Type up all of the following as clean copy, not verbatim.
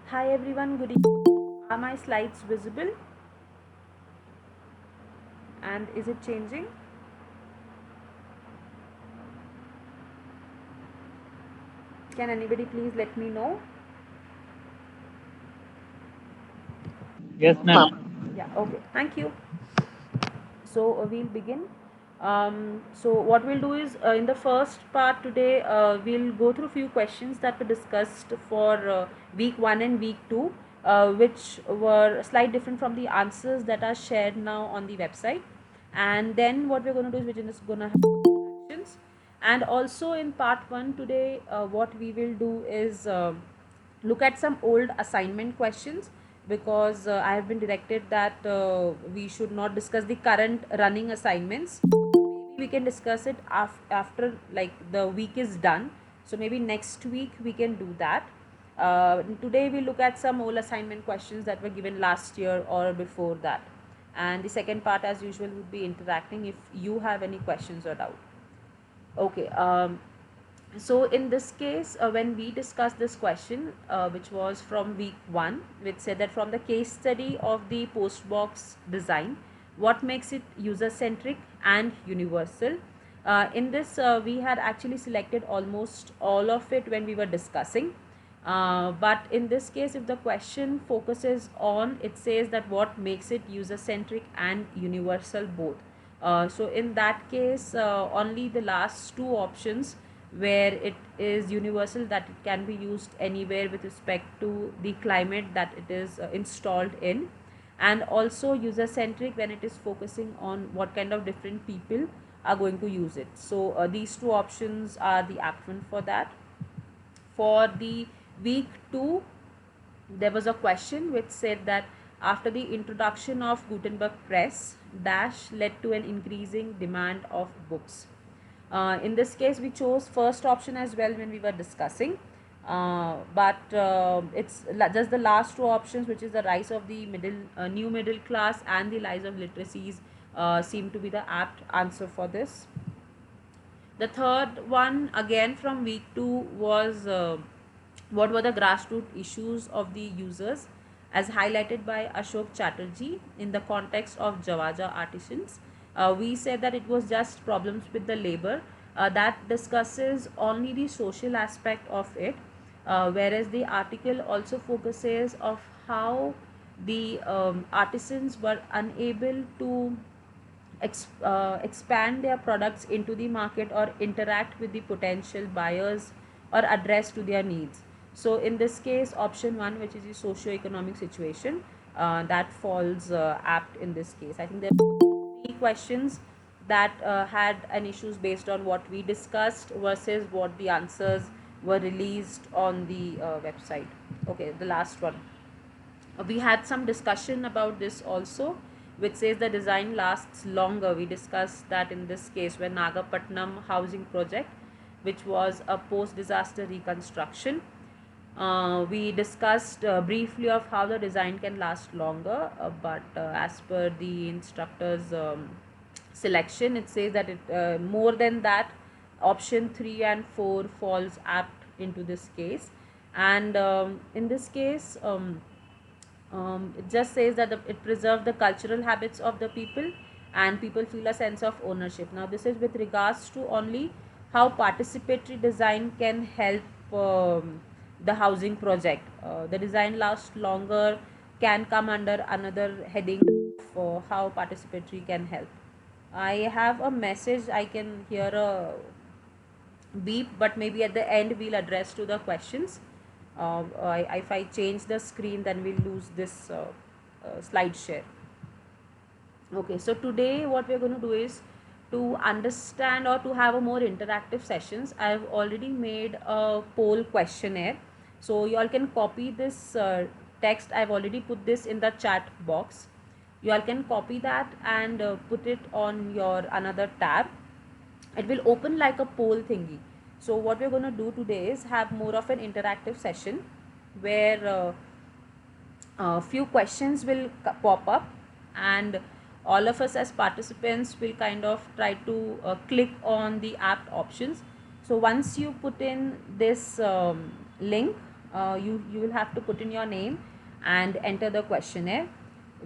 Hi everyone, good evening. Are my slides visible? And is it changing? Can anybody please let me know? Yes, ma'am. Yeah, okay, thank you. So we'll begin. So what we'll do is in the first part today, we'll go through a few questions that were discussed for week 1 and week 2, which were slightly different from the answers that are shared now on the website. And then what we're going to do is we're just going to have questions. And also in part 1 today, what we will do is look at some old assignment questions, because I have been directed that we should not discuss the current running assignments. Maybe we can discuss it after like the week is done. So maybe next week we can do that. Today we look at some old assignment questions that were given last year or before that. And the second part, as usual, would be interacting if you have any questions or doubt. Okay. So in this case, when we discussed this question, which was from week 1, which said that from the case study of the postbox design, what makes it user centric and universal. In this, we had actually selected almost all of it when we were discussing. But in this case, if the question focuses on, it says that what makes it user centric and universal both. So in that case, only the last two options where it is universal, that it can be used anywhere with respect to the climate that it is installed in, and also user centric when it is focusing on what kind of different people are going to use it. So these two options are the apt one for that. For the week 2, there was a question which said that after the introduction of Gutenberg press, dash led to an increasing demand of books. In this case, we chose first option as well when we were discussing, but it's just the last two options, which is the rise of the new middle class and the rise of literacies, seem to be the apt answer for this. The third one, again from week 2, was what were the grassroots issues of the users, as highlighted by Ashok Chatterjee in the context of Jawaja artisans. We said that it was just problems with the labor. That discusses only the social aspect of it, whereas the article also focuses of how the artisans were unable to expand their products into the market or interact with the potential buyers or address to their needs. So in this case, option 1, which is the socio-economic situation, that falls apt in this case. I think there are 3 questions that had an issues based on what we discussed versus what the answers were released on the website. Okay, the last one. We had some discussion about this also, which says the design lasts longer. We discussed that in this case when Nagapatnam housing project, which was a post disaster reconstruction. We discussed briefly of how the design can last longer, but as per the instructor's selection, it says that it more than that, option 3 and 4 falls apt into this case. And in this case, it just says that it preserves the cultural habits of the people, and people feel a sense of ownership. Now this is with regards to only how participatory design can help the housing project. The design lasts longer can come under another heading for how participatory can help. I have a message, I can hear a beep, but maybe at the end we'll address to the questions. If I change the screen, then we'll lose this slide share. Okay, so today what we're going to do is to understand or to have a more interactive sessions, I've already made a poll questionnaire. So you all can copy this text. I've already put this in the chat box. You all can copy that and put it on your another tab. It will open like a poll thingy. So what we're going to do today is have more of an interactive session where a few questions will pop up, and all of us as participants will kind of try to click on the app options. So once you put in this link, you will have to put in your name and enter the questionnaire.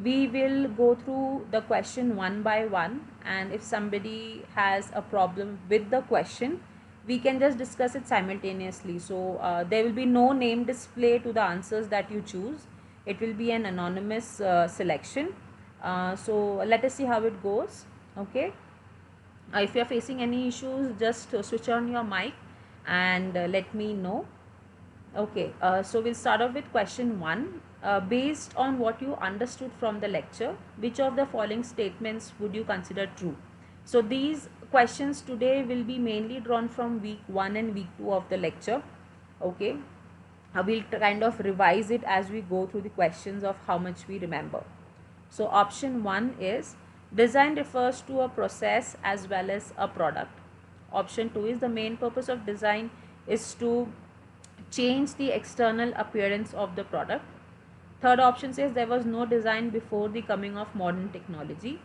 We will go through the question one by one, and if somebody has a problem with the question, we can just discuss it simultaneously. So there will be no name display to the answers that you choose. It will be an anonymous selection. So let us see how it goes. Okay. If you are facing any issues, just switch on your mic and let me know. Okay, so we'll start off with question one. Based on what you understood from the lecture, which of the following statements would you consider true? So these questions today will be mainly drawn from week 1 and week 2 of the lecture. Okay, we'll kind of revise it as we go through the questions of how much we remember. So option 1 is design refers to a process as well as a product. Option 2 is the main purpose of design is to change the external appearance of the product. Third option says there was no design before the coming of modern technology.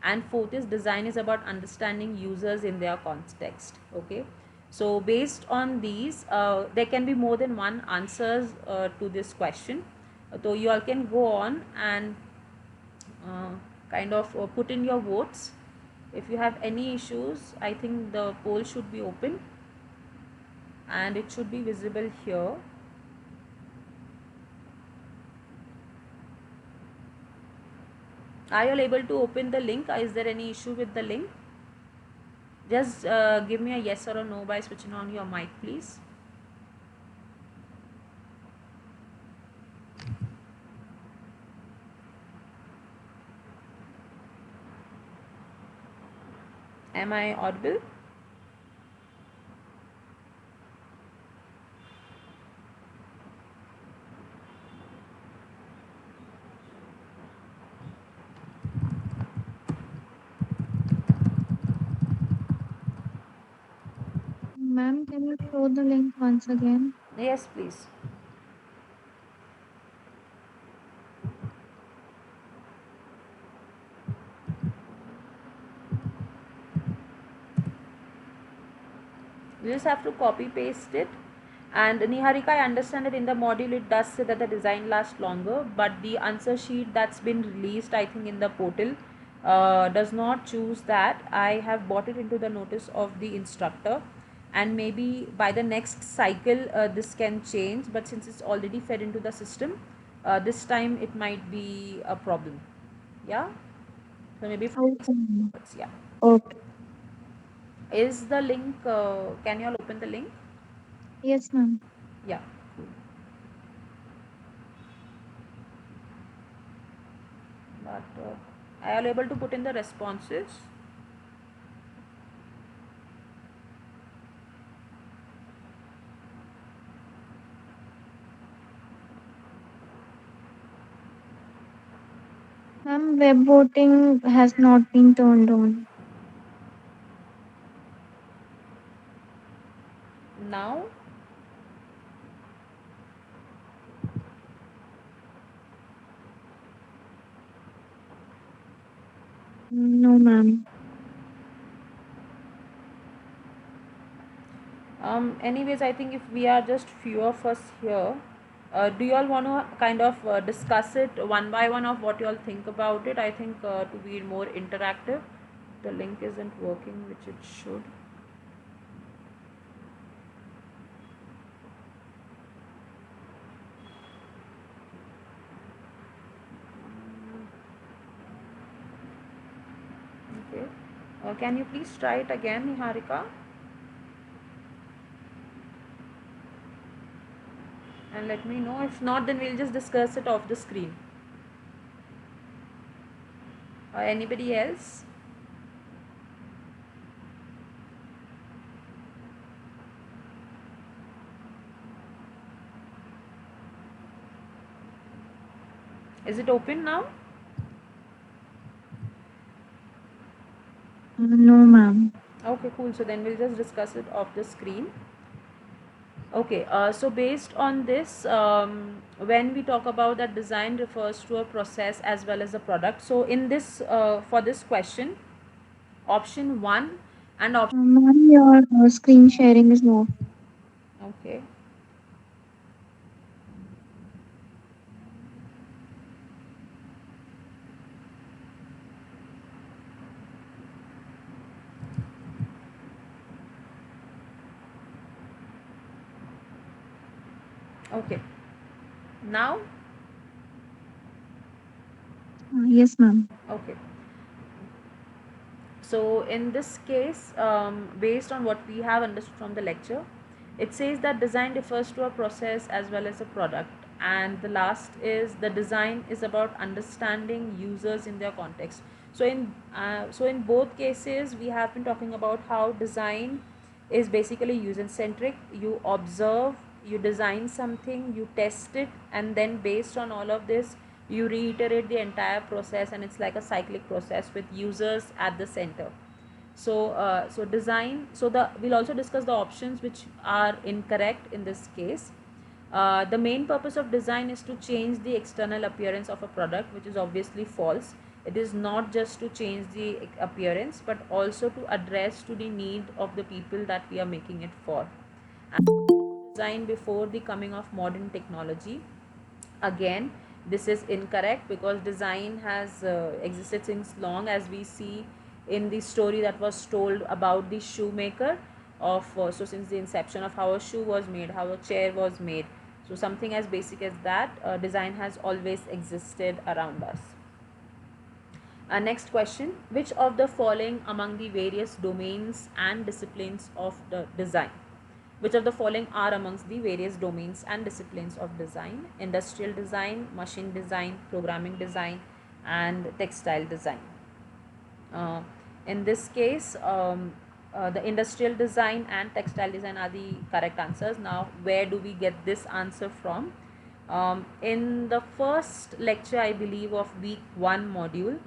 And fourth is design is about understanding users in their context. Okay. So based on these, there can be more than one answers to this question. So you all can go on and uh, kind of put in your votes. If you have any issues, I think the poll should be open and it should be visible here. Are you all able to open the link? Is there any issue with the link? Just give me a yes or a no by switching on your mic, please. Am I audible? Ma'am, can you show the link once again? Yes, please. You just have to copy paste it. And Niharika, I understand that in the module it does say that the design lasts longer, but the answer sheet that's been released, I think, in the portal does not choose that. I have brought it into the notice of the instructor, and maybe by the next cycle this can change, but since it's already fed into the system, this time it might be a problem. Yeah. So maybe Okay, ma'am. yeah. Okay. Is the link? Can you all open the link? Yes, ma'am. Yeah. But are you able to put in the responses? Ma'am, web voting has not been turned on. Now, No, ma'am. anyways, I think if we are just few of us here, do you all want to kind of discuss it one by one of what you all think about it? I think to be more interactive, the link isn't working, which it should. Okay. Can you please try it again, Niharika? And let me know. If not, then we'll just discuss it off the screen. Anybody else? Is it open now? No, ma'am. Okay, cool. So then we'll just discuss it off the screen. Okay, so based on this, when we talk about that, design refers to a process as well as a product. So in this, for this question, option one and option, Ma'am, your screen sharing is off. okay, okay. Now, Yes, ma'am. okay. So in this case, based on what we have understood from the lecture, it says that design refers to a process as well as a product. And the last is the design is about understanding users in their context. So in both cases, we have been talking about how design is basically user centric. You observe, you design something, you test it, and then based on all of this, you reiterate the entire process, and it's like a cyclic process with users at the center. So design, so the we'll also discuss the options which are incorrect in this case. The main purpose of design is to change the external appearance of a product, which is obviously false. It is not just to change the appearance, but also to address to the need of the people that we are making it for. And design before the coming of modern technology. Again, this is incorrect because design has existed since long, as we see in the story that was told about the shoemaker of so since the inception of how a shoe was made, how a chair was made. So something as basic as that, design has always existed around us. Next question: which of the following among the various domains and disciplines of the design, which of the following are amongst the various domains and disciplines of design? Industrial design, machine design, programming design, and textile design. Uh, in this case, the industrial design and textile design are the correct answers. Now, where do we get this answer from? In the first lecture, I believe, of week 1 module,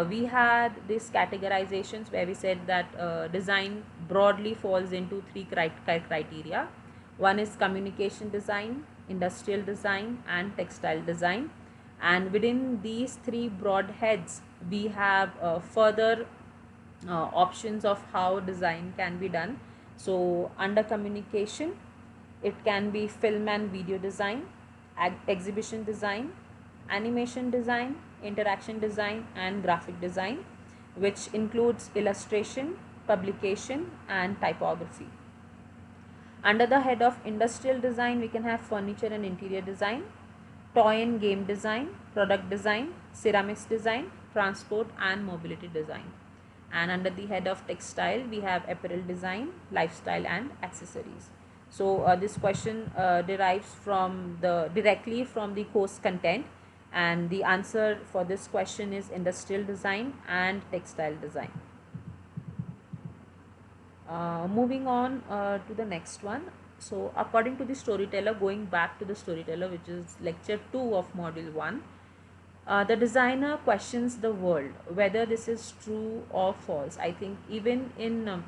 we had these categorizations where we said that design broadly falls into three criteria. One is communication design, industrial design, and textile design. And within these three broad heads, we have further options of how design can be done. So under communication, it can be film and video design, exhibition design, animation design, interaction design, and graphic design, which includes illustration, publication, and typography. Under the head of industrial design, we can have furniture and interior design, toy and game design, product design, ceramics design, transport and mobility design. And under the head of textile, we have apparel design, lifestyle and accessories. So this question derives from the directly from the course content, and the answer for this question is industrial design and textile design. Moving on to the next one. So according to the storyteller, going back to the storyteller, which is lecture 2 of module 1, the designer questions the world whether this is true or false. I think even in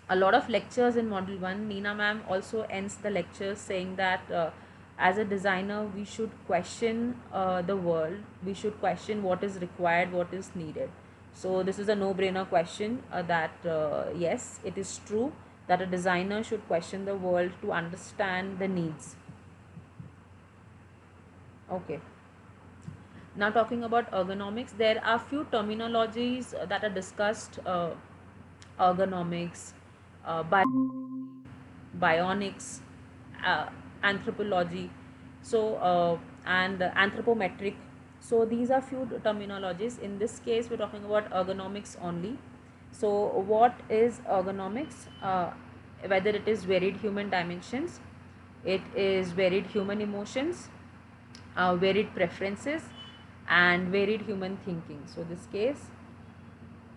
a lot of lectures in module 1, Neena ma'am also ends the lecture saying that as a designer, we should question the world, we should question what is required, what is needed. So this is a no brainer question, that yes, it is true that a designer should question the world to understand the needs. Okay. Now talking about ergonomics, there are few terminologies that are discussed: ergonomics, bionics, uh, anthropology, so and anthropometric. So these are few terminologies. In this case, we're talking about ergonomics only. So what is ergonomics? Whether it is varied human dimensions, it is varied human emotions, varied preferences, and varied human thinking. So this case,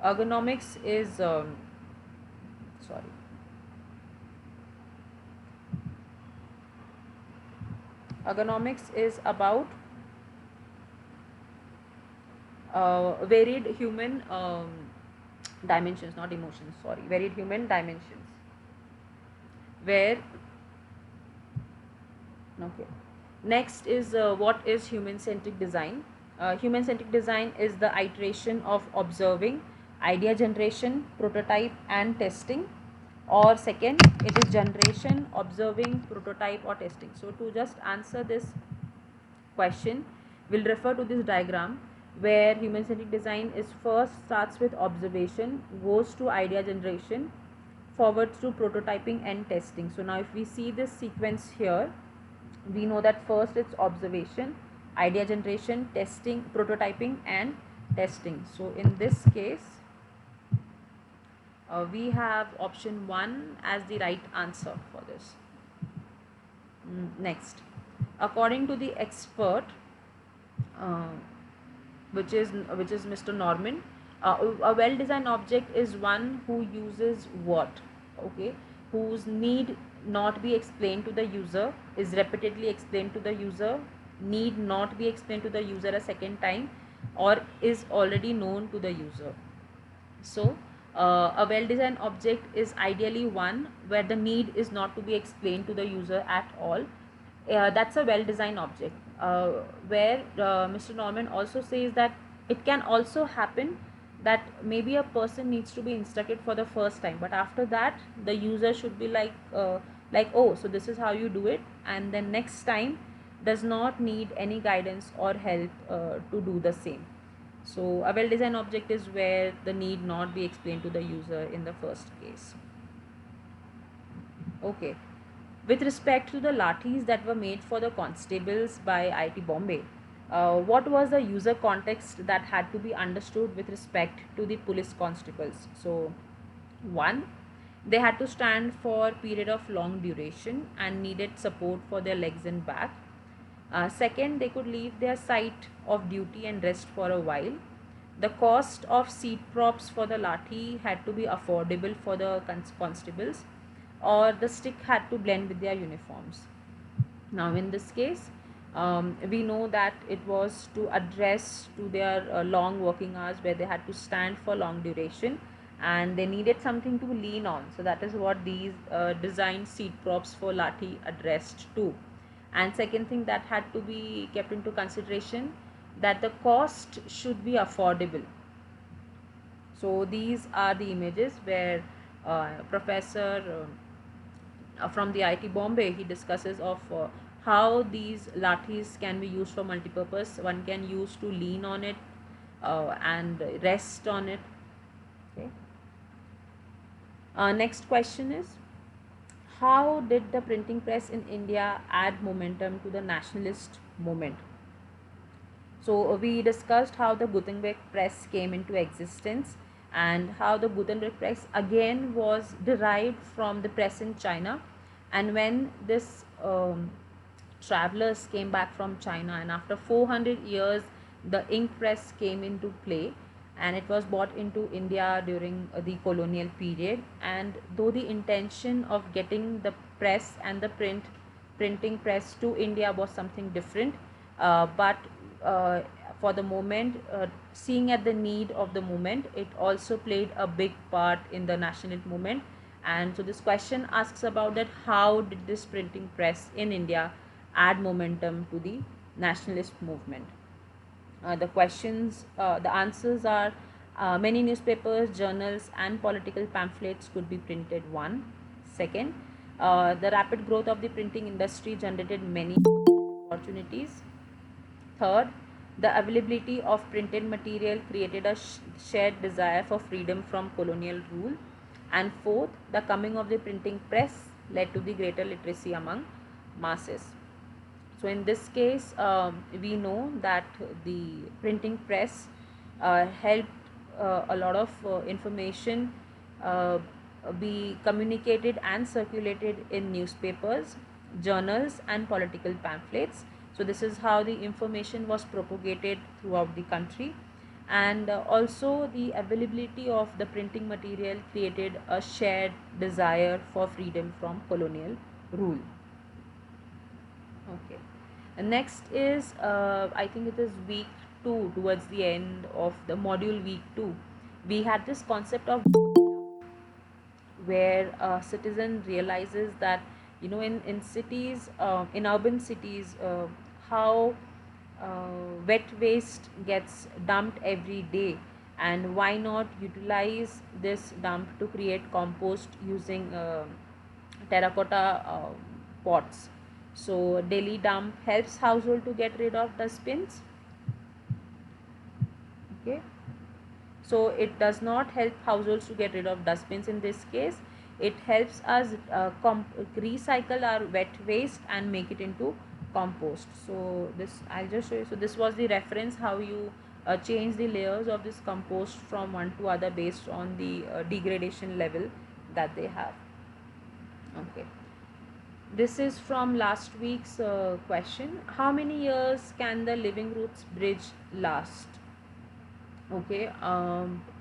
ergonomics is sorry ergonomics is about varied human dimensions, not emotions, sorry, varied human dimensions, where okay. Next is what is human centric design. Human centric design is the iteration of observing, idea generation, prototype and testing. Or second, it is generation, observing, prototype or testing. So to just answer this question, we'll refer to this diagram where human centric design is first starts with observation, goes to idea generation, forwards to prototyping and testing. So now if we see this sequence here, we know that first it's observation, idea generation, testing, prototyping and testing. So in this case, we have option 1 as the right answer for this. Next, according to the expert, uh, which is Mr. Norman, a well-designed object is one who uses what, okay, whose need not be explained to the user, is repeatedly explained to the user, need not be explained to the user a second time, or is already known to the user. So, a well designed object is ideally one where the need is not to be explained to the user at all. That's a well designed object. Where Mr. Norman also says that it can also happen that maybe a person needs to be instructed for the first time, but after that the user should be like, oh, so this is how you do it, and then next time does not need any guidance or help to do the same. So a well-designed object is where the need not be explained to the user in the first case. Okay. With respect to the lathis that were made for the constables by IIT Bombay, what was the user context that had to be understood with respect to the police constables? So, one, they had to stand for period of long duration and needed support for their legs and back. Second, they could leave their site of duty and rest for a while. The cost of seat props for the lathi had to be affordable for the constables, or the stick had to blend with their uniforms. Now, in this case, we know that it was to address to their long working hours where they had to stand for long duration and they needed something to lean on. So, that is what these designed seat props for lathi addressed to. And second thing that had to be kept into consideration, that the cost should be affordable. So these are the images where professor from the IIT Bombay, he discusses of how these lathis can be used for multi-purpose. One can use to lean on it and rest on it. Okay. Next question is, how did the printing press in India add momentum to the nationalist movement? So we discussed how the Gutenberg press came into existence and how the Gutenberg press again was derived from the press in China. And when this travelers came back from China, and after 400 years, the ink press came into play and it was brought into India during the colonial period. And though the intention of getting the press and the printing press to India was something different, but uh, for the moment, seeing at the need of the moment, it also played a big part in the national movement. And so this question asks about that, how did this printing press in India add momentum to the nationalist movement? The answers are, many newspapers, journals, and political pamphlets could be printed. One, second, the rapid growth of the printing industry generated many opportunities. Third, the availability of printed material created a shared desire for freedom from colonial rule. And fourth, the coming of the printing press led to the greater literacy among masses. So in this case, we know that the printing press helped a lot of information uh, be communicated and circulated in newspapers, journals, and political pamphlets. So this is how the information was propagated throughout the country. And also the availability of the printing material created a shared desire for freedom from colonial rule. Okay. And next is, I think it is week 2, towards the end of the module week 2, we had this concept of where a citizen realizes that, in cities, in urban cities, how wet waste gets dumped every day, and why not utilize this dump to create compost using terracotta pots. So daily dump helps household to get rid of dustbins. Okay, so it does not help households to get rid of dustbins in this case. It helps us recycle our wet waste and make it into compost. So this, I'll just show you. So this was the reference how you change the layers of this compost from one to other based on the degradation level that they have. Okay, this is from last week's question. How many years can the Living Roots bridge last? Okay,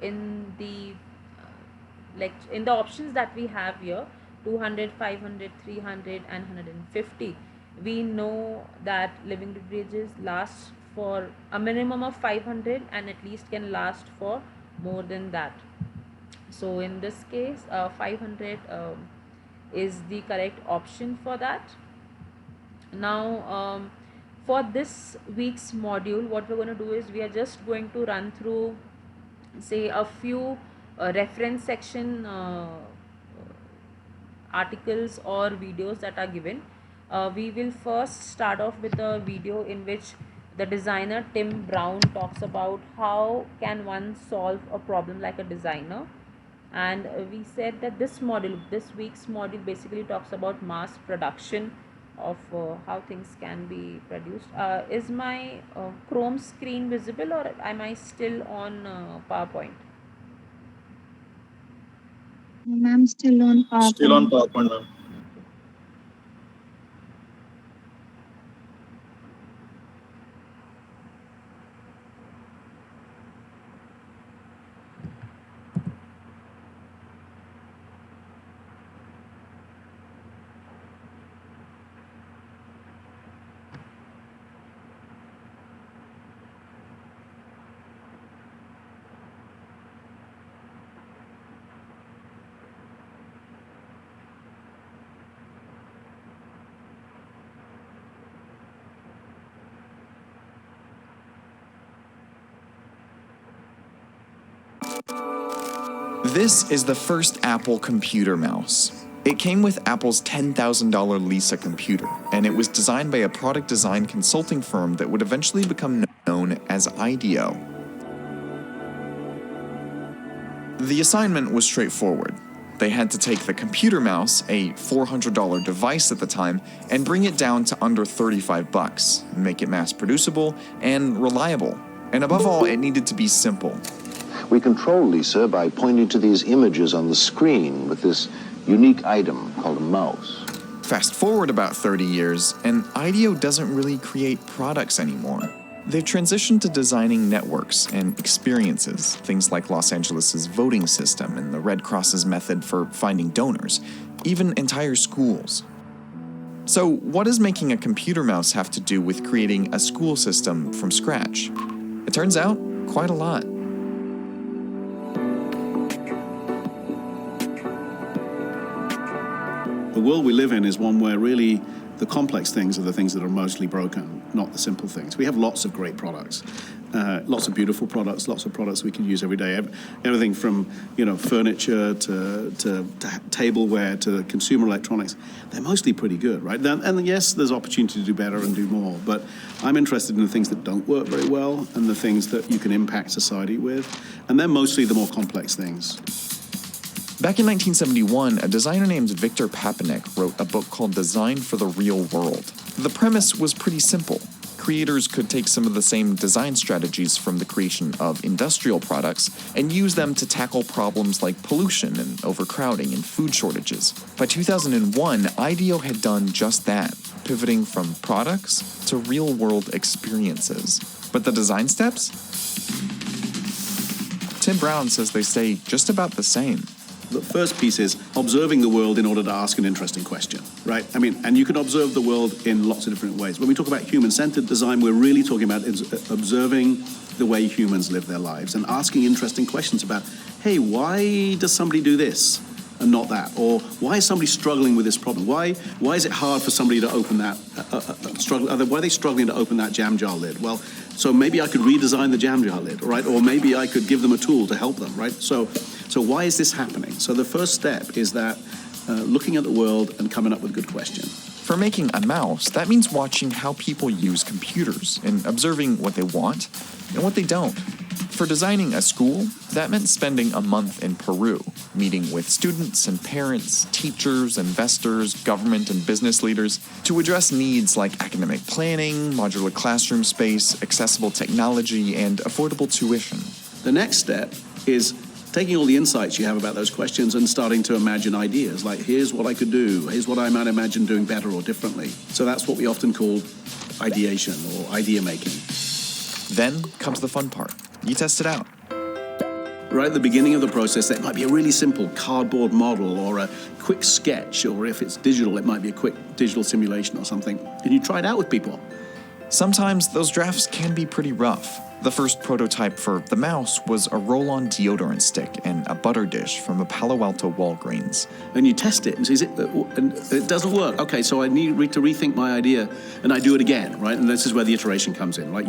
in the in the options that we have here, 200, 500, 300 and 150, we know that living root bridges last for a minimum of 500 and at least can last for more than that. So in this case, 500 is the correct option for that. Now for this week's module, what we're going to do is we are just going to run through, say, a few reference section articles or videos that are given. We will first start off with a video in which the designer Tim Brown talks about how can one solve a problem like a designer. And we said that this week's module basically talks about mass production of how things can be produced. Is my Chrome screen visible, or am I still on PowerPoint? Ma'am, still on PowerPoint. Still on PowerPoint, ma'am. This is the first Apple computer mouse. It came with Apple's $10,000 Lisa computer, and it was designed by a product design consulting firm that would eventually become known as IDEO. The assignment was straightforward. They had to take the computer mouse, a $400 device at the time, and bring it down to under $35, and make it mass producible and reliable. And above all, it needed to be simple. We control Lisa by pointing to these images on the screen with this unique item called a mouse. Fast forward about 30 years, and IDEO doesn't really create products anymore. They've transitioned to designing networks and experiences, things like Los Angeles' voting system and the Red Cross's method for finding donors, even entire schools. So what does making a computer mouse have to do with creating a school system from scratch? It turns out, quite a lot. The world we live in is one where really the complex things are the things that are mostly broken, not the simple things. We have lots of great products, lots of beautiful products, lots of products we can use every day. Everything from furniture to tableware to consumer electronics. They're mostly pretty good, right? And yes, there's opportunity to do better and do more. But I'm interested in the things that don't work very well and the things that you can impact society with. And they're mostly the more complex things. Back in 1971, a designer named Victor Papanek wrote a book called Design for the Real World. The premise was pretty simple. Creators could take some of the same design strategies from the creation of industrial products and use them to tackle problems like pollution and overcrowding and food shortages. By 2001, IDEO had done just that, pivoting from products to real-world experiences. But the design steps? Tim Brown says they stay just about the same. The first piece is observing the world in order to ask an interesting question, right? I mean, and you can observe the world in lots of different ways. When we talk about human-centered design, we're really talking about observing the way humans live their lives and asking interesting questions about, hey, why does somebody do this and not that? Or why is somebody struggling with this problem? Why is it hard for somebody to open that, why are they struggling to open that jam jar lid? Well, so maybe I could redesign the jam jar lid, right? Or maybe I could give them a tool to help them, right? So why is this happening? So the first step is that looking at the world and coming up with a good question. For making a mouse, that means watching how people use computers and observing what they want and what they don't. For designing a school, that meant spending a month in Peru, meeting with students and parents, teachers, investors, government and business leaders to address needs like academic planning, modular classroom space, accessible technology, and affordable tuition. The next step is taking all the insights you have about those questions and starting to imagine ideas, like here's what I could do, here's what I might imagine doing better or differently. So that's what we often call ideation or idea making. Then comes the fun part. You test it out. Right at the beginning of the process, it might be a really simple cardboard model or a quick sketch, or if it's digital, it might be a quick digital simulation or something. And you try it out with people. Sometimes those drafts can be pretty rough. The first prototype for the mouse was a roll-on deodorant stick and a butter dish from a Palo Alto Walgreens. And you test it and see, and it doesn't work. Okay, so I need to rethink my idea, and I do it again, right? And this is where the iteration comes in, right?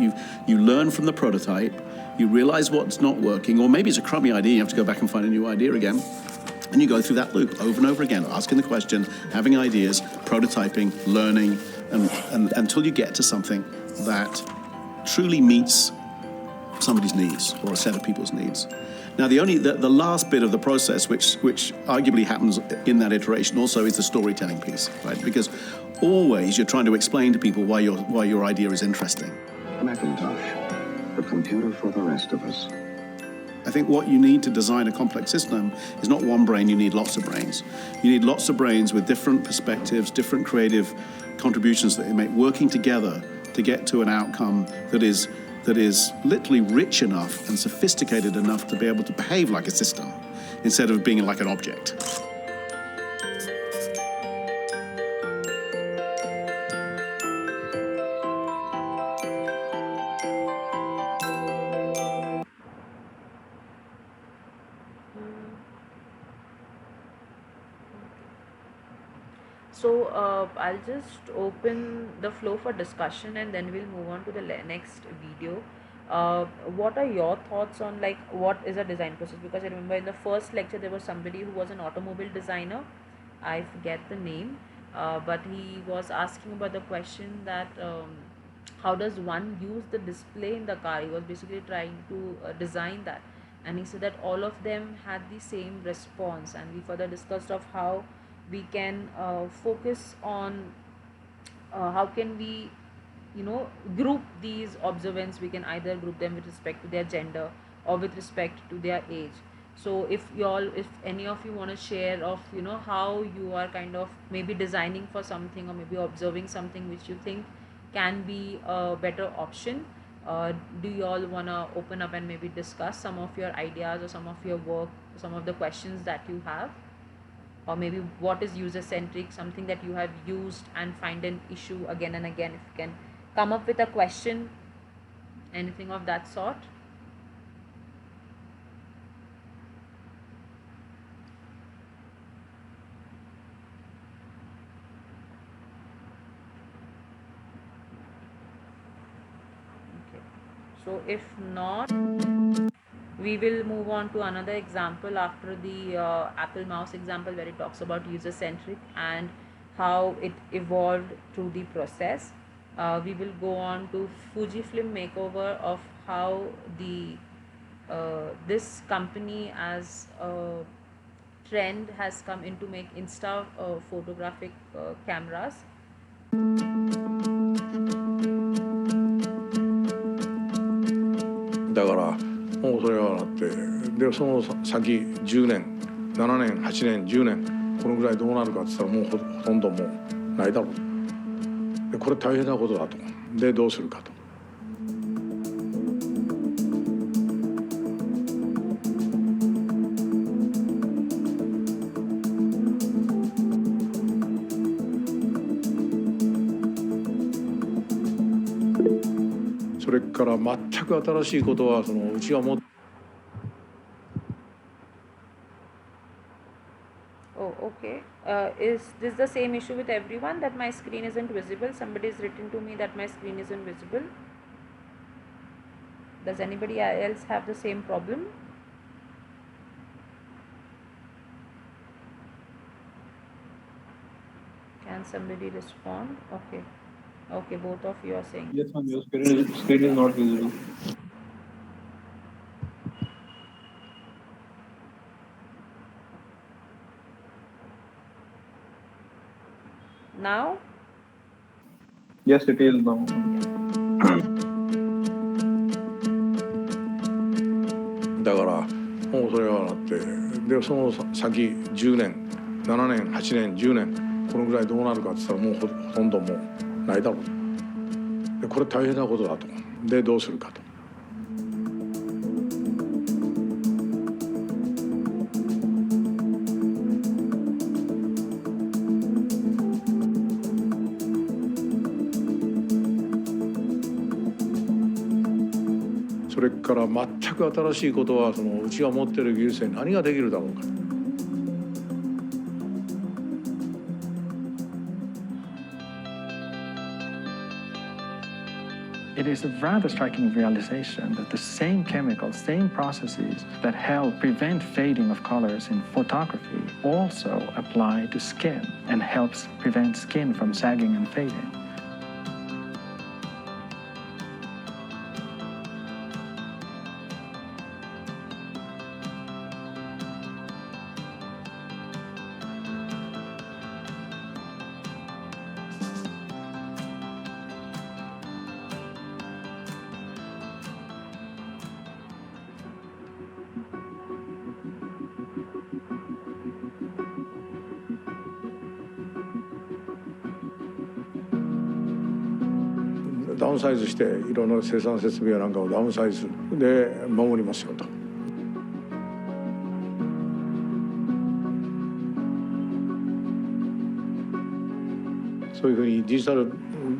You learn from the prototype, you realize what's not working, or maybe it's a crummy idea, you have to go back and find a new idea again. And you go through that loop over and over again, asking the question, having ideas, prototyping, learning, and until you get to something that truly meets somebody's needs or a set of people's needs. Now, the last bit of the process, which arguably happens in that iteration, also is the storytelling piece, right? Because always you're trying to explain to people why your idea is interesting. Macintosh, the computer for the rest of us. I think what you need to design a complex system is not one brain, you need lots of brains. You need lots of brains with different perspectives, different creative contributions that they make, working together to get to an outcome that is literally rich enough and sophisticated enough to be able to behave like a system instead of being like an object. So I'll just open the flow for discussion and then we'll move on to the next video. What are your thoughts on like what is a design process? Because I remember in the first lecture there was somebody who was an automobile designer. I forget the name, but he was asking about the question that how does one use the display in the car. He was basically trying to design that, and he said that all of them had the same response, and we further discussed of how we can focus on how can we group these observants. We can either group them with respect to their gender or with respect to their age. So if any of you want to share of how you are kind of maybe designing for something or maybe observing something which you think can be a better option, do you all want to open up and maybe discuss some of your ideas or some of your work, some of the questions that you have? Or maybe what is user-centric, something that you have used and find an issue again and again. If you can come up with a question, anything of that sort. Okay. So if not, we will move on to another example after the Apple mouse example, where it talks about user-centric and how it evolved through the process. We will go on to Fujifilm makeover of how the this company as a trend has come in to make Insta photographic cameras. だからもうそれはなってでその先10年7年8年10年このぐらいどうなるかって言ったらもうほとんどもうないだろう。でこれ大変なことだと。でどうするかと。それから全く新しいことはうちが持って Oh, okay. Is this the same issue with everyone that my screen isn't visible? Somebody has written to me that my screen isn't visible. Does anybody else have the same problem? Can somebody respond? Okay. Okay, both of you are saying. Yes, ma'am. Your screen is not visible. Now? Yes, it is now. だからもうそれはなってでその先10年7年8年10年このぐらいどうなるかって言ったらもうほとんどもうないだろうでこれ大変なことだとでどうするかと。それから全く新しいことはうちが持っている技術で何ができるだろうか。It is a rather striking realization that the same chemicals, same processes that help prevent fading of colors in photography also apply to skin and helps prevent skin from sagging and fading.ダウンサイズしていろんな生産設備やなんかをダウンサイズで守りますよと。そういうふうにデジタル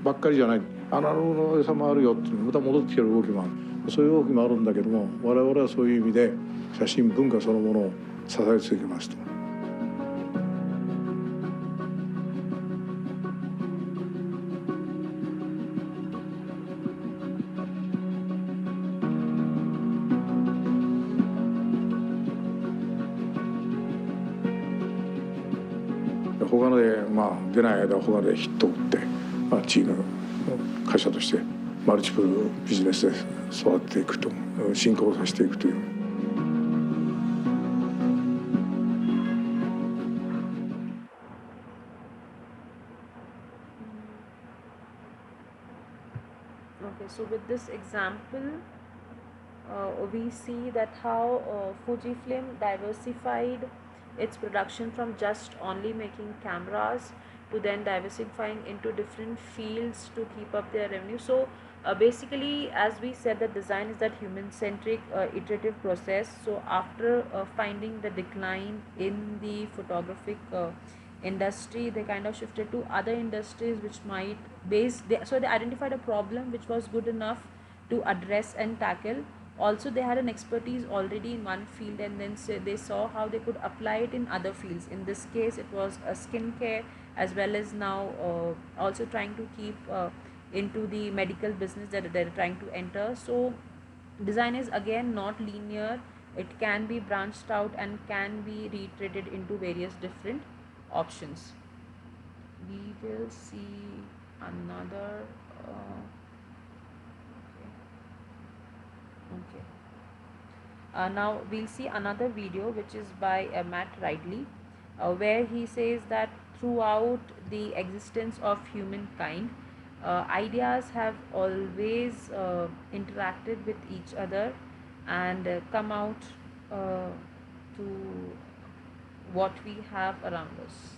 ばっかりじゃないアナログの良さもあるよってまた戻ってきてる動きもあるそういう動きもあるんだけども我々はそういう意味で写真文化そのものを支え続けますと。他ので出ない間は他でヒットを打って、チーム会社としてマルチプルビジネスで育っていくと進行させていくという。Okay, so with this example, we see that how Fujifilm diversified its production from just only making cameras to then diversifying into different fields to keep up their revenue. So basically, as we said, that design is that human-centric iterative process. So after finding the decline in the photographic industry, they kind of shifted to other industries which might so they identified a problem which was good enough to address and tackle. Also they had an expertise already in one field, and then they saw how they could apply it in other fields. In this case it was skincare, as well as now also trying to keep into the medical business that they're trying to enter. So design is again not linear, it can be branched out and can be retreated into various different options. We will see another okay. Now we'll see another video which is by Matt Ridley, where he says that throughout the existence of humankind, ideas have always interacted with each other and come out to what we have around us.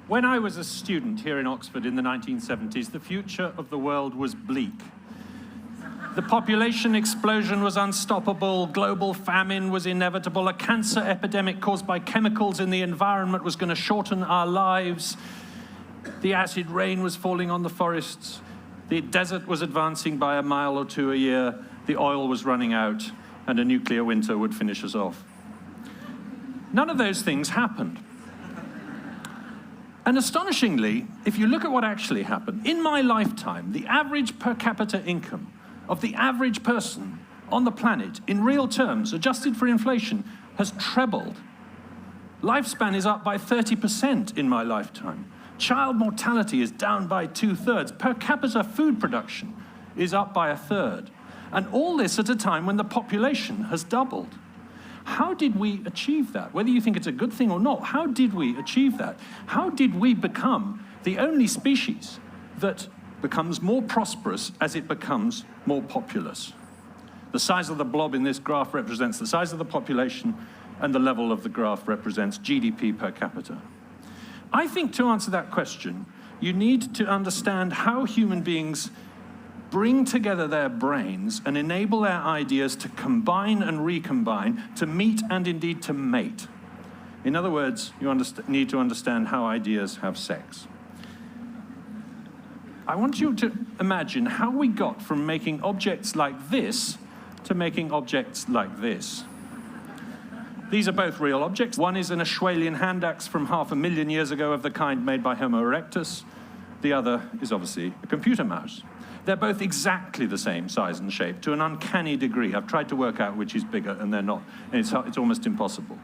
When I was a student here in Oxford in the 1970s, the future of the world was bleak. The population explosion was unstoppable. Global famine was inevitable. A cancer epidemic caused by chemicals in the environment was going to shorten our lives. The acid rain was falling on the forests. The desert was advancing by a mile or two a year. The oil was running out, and a nuclear winter would finish us off. None of those things happened. And astonishingly, if you look at what actually happened, in my lifetime, the average per capita income of the average person on the planet, in real terms, adjusted for inflation, has trebled. Lifespan is up by 30% in my lifetime. Child mortality is down by 2/3. Per capita food production is up by 1/3. And all this at a time when the population has doubled. How did we achieve that? Whether you think it's a good thing or not, how did we achieve that? How did we become the only species that becomes more prosperous as it becomes more populous? The size of the blob in this graph represents the size of the population, and the level of the graph represents GDP per capita. I think to answer that question, you need to understand how human beings bring together their brains and enable their ideas to combine and recombine, to meet and indeed to mate. In other words, you need to understand how ideas have sex. I want you to imagine how we got from making objects like this to making objects like this. These are both real objects. One is an Ashwalian hand axe from 500,000 years ago of the kind made by Homo erectus. The other is obviously a computer mouse. They're both exactly the same size and shape to an uncanny degree. I've tried to work out which is bigger, and they're not. And it's almost impossible.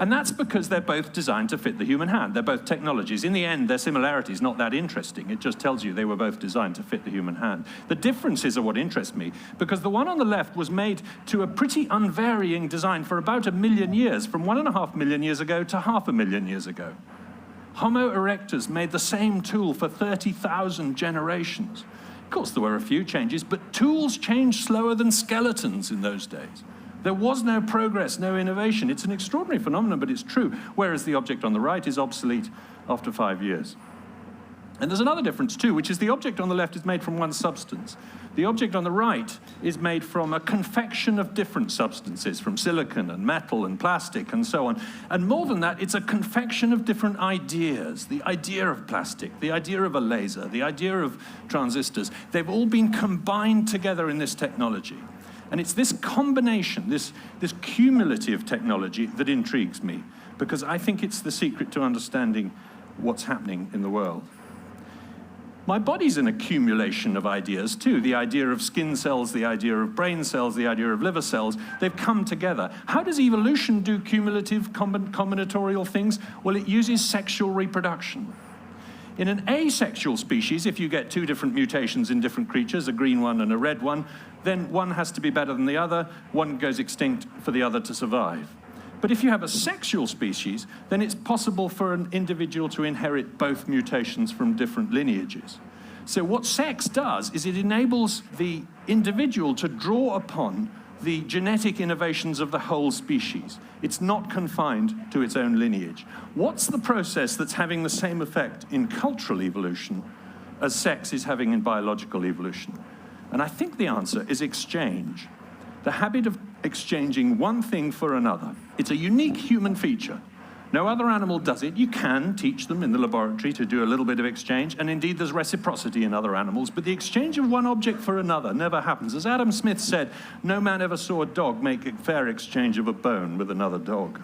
And that's because they're both designed to fit the human hand. They're both technologies. In the end, their similarity is not that interesting. It just tells you they were both designed to fit the human hand. The differences are what interest me, because the one on the left was made to a pretty unvarying design for about 1 million years, from 1.5 million years ago to 500,000 years ago. Homo erectus made the same tool for 30,000 generations. Of course, there were a few changes, but tools changed slower than skeletons in those days. There was no progress, no innovation. It's an extraordinary phenomenon, but it's true, whereas the object on the right is obsolete after 5 years. And there's another difference too, which is the object on the left is made from one substance. The object on the right is made from a confection of different substances, from silicon and metal and plastic and so on. And more than that, it's a confection of different ideas. The idea of plastic, the idea of a laser, the idea of transistors, they've all been combined together in this technology. And it's this combination, this cumulative technology that intrigues me, because I think it's the secret to understanding what's happening in the world. My body's an accumulation of ideas too. The idea of skin cells, the idea of brain cells, the idea of liver cells, they've come together. How does evolution do cumulative combinatorial things? Well, it uses sexual reproduction. In an asexual species, if you get 2 different mutations in different creatures, a green one and a red one, then one has to be better than the other, one goes extinct for the other to survive. But if you have a sexual species, then it's possible for an individual to inherit both mutations from different lineages. So what sex does is it enables the individual to draw upon the genetic innovations of the whole species. It's not confined to its own lineage. What's the process that's having the same effect in cultural evolution as sex is having in biological evolution? And I think the answer is exchange. The habit of exchanging one thing for another. It's a unique human feature. No other animal does it. You can teach them in the laboratory to do a little bit of exchange, and indeed there's reciprocity in other animals, but the exchange of one object for another never happens. As Adam Smith said, no man ever saw a dog make a fair exchange of a bone with another dog.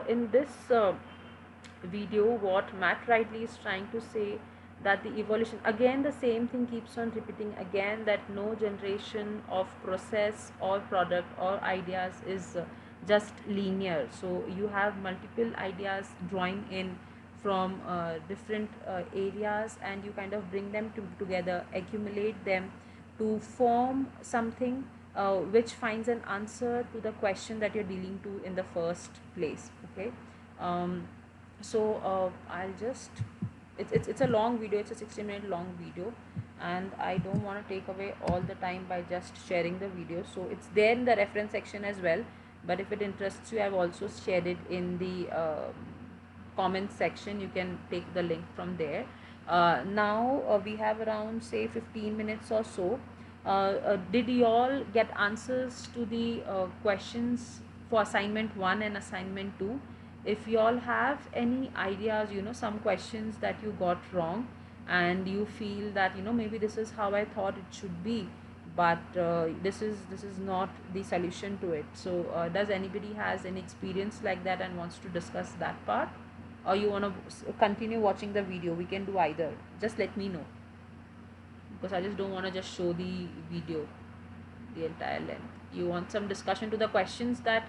In this video, what Matt Ridley is trying to say, that the evolution, again the same thing keeps on repeating again, that no generation of process or product or ideas is just linear. So you have multiple ideas drawing in from different areas, and you kind of bring them together, accumulate them to form something which finds an answer to the question that you're dealing to in the first place. Okay. I'll just, it's a long video, it's a 16-minute long video, and I don't want to take away all the time by just sharing the video. So it's there in the reference section as well. but if it interests you, I've also shared it in the comment section. You can take the link from there. Now we have around say 15 minutes or so. Did you all get answers to the questions for assignment 1 and assignment 2? If you all have any ideas, some questions that you got wrong and you feel that maybe this is how I thought it should be, but this is not the solution to it. So does anybody has any experience like that and wants to discuss that part, or you want to continue watching the video? We can do either. Just let me know, because I just don't want to just show the video the entire length. You want some discussion to the questions that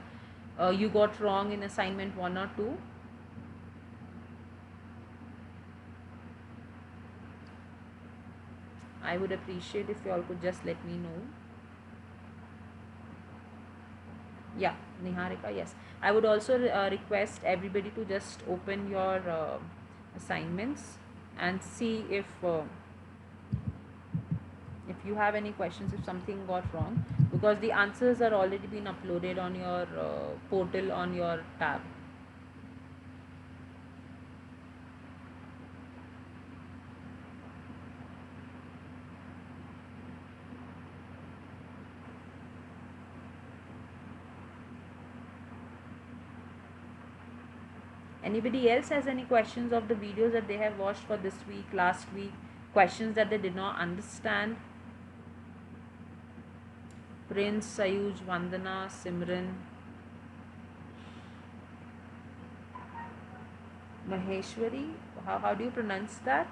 you got wrong in assignment 1 or 2? I would appreciate if you all could just let me know. Yeah, Niharika, yes. I would also request everybody to just open your assignments and see if you have any questions, if something got wrong, because the answers are already been uploaded on your portal on your tab. Anybody else has any questions of the videos that they have watched for this week, last week, questions that they did not understand? Prince, Sayuj, Vandana, Simran, Maheshwari, how do you pronounce that?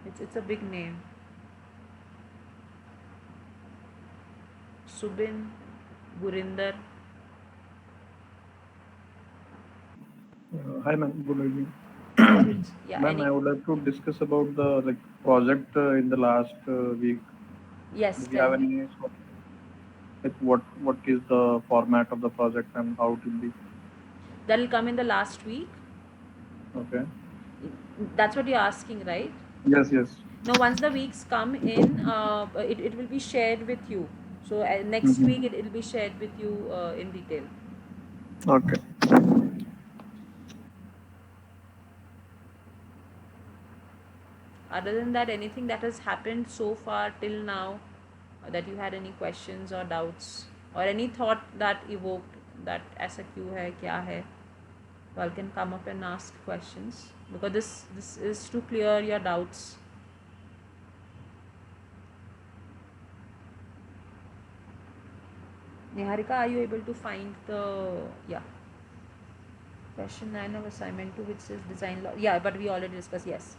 It's a big name. Subin, Gurinder. Hi ma'am, good evening. Yeah, Ma'am, I would like to discuss about the project in the last week. Yes, Do you have any what is the format of the project and how it will be? that will come in the last week. Okay. That's what you're asking, right? Yes, yes. No, once the weeks come in, it will be shared with you. So next week it will be shared with you in detail. Okay. Other than that, anything that has happened so far till now, that you had any questions or doubts, or any thought that evoked that ऐसा क्यों है, क्या है? You all can come up and ask questions, because this is to clear your doubts. Niharika, are you able to find the question 9 of assignment 2, which says design law? Yeah, but we already discussed, yes,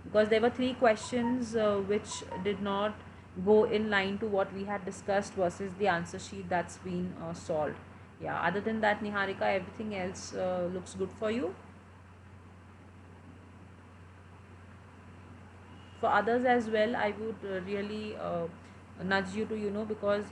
because there were 3 questions which did not go in line to what we had discussed versus the answer sheet that's been solved. Yeah, other than that, Niharika, everything else looks good for you. For others as well, I would really nudge you to because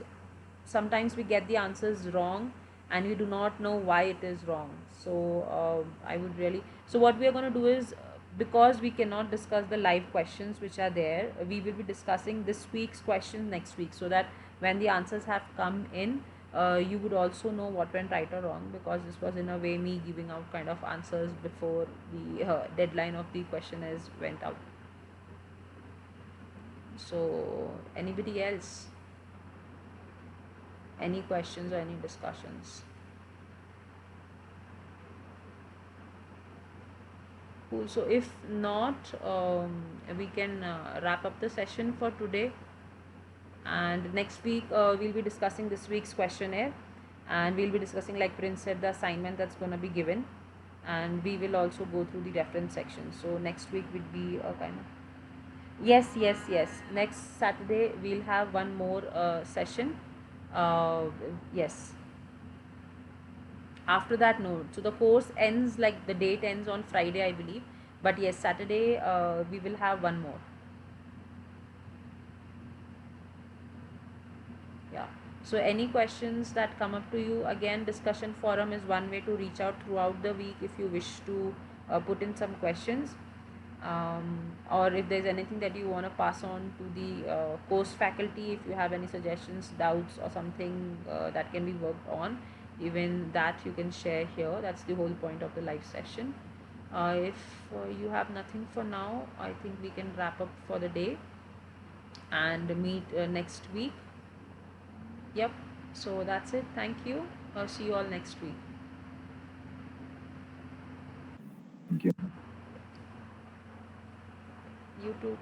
sometimes we get the answers wrong and we do not know why it is wrong. So I would really, so what we are going to do is, because we cannot discuss the live questions which are there, we will be discussing this week's questions next week, so that when the answers have come in, you would also know what went right or wrong, because this was in a way me giving out kind of answers before the deadline of the questionnaires went out. So anybody else, any questions or any discussions? Cool. So if not, we can wrap up the session for today, and next week we'll be discussing this week's questionnaire, and we'll be discussing, like Prince said, the assignment that's going to be given, and we will also go through the reference section. So next week will be a kind of, yes, next Saturday we'll have one more session. Yes, after that, no. So the course ends, like the date ends on Friday, I believe, but yes, Saturday we will have one more. Yeah, so any questions that come up to you, again, discussion forum is one way to reach out throughout the week if you wish to put in some questions, or if there's anything that you want to pass on to the course faculty, if you have any suggestions, doubts, or something that can be worked on, even that you can share here. That's the whole point of the live session. If you have nothing for now, I think we can wrap up for the day and meet next week. Yep, so that's it. Thank you. See you all next week. Thank you. You too.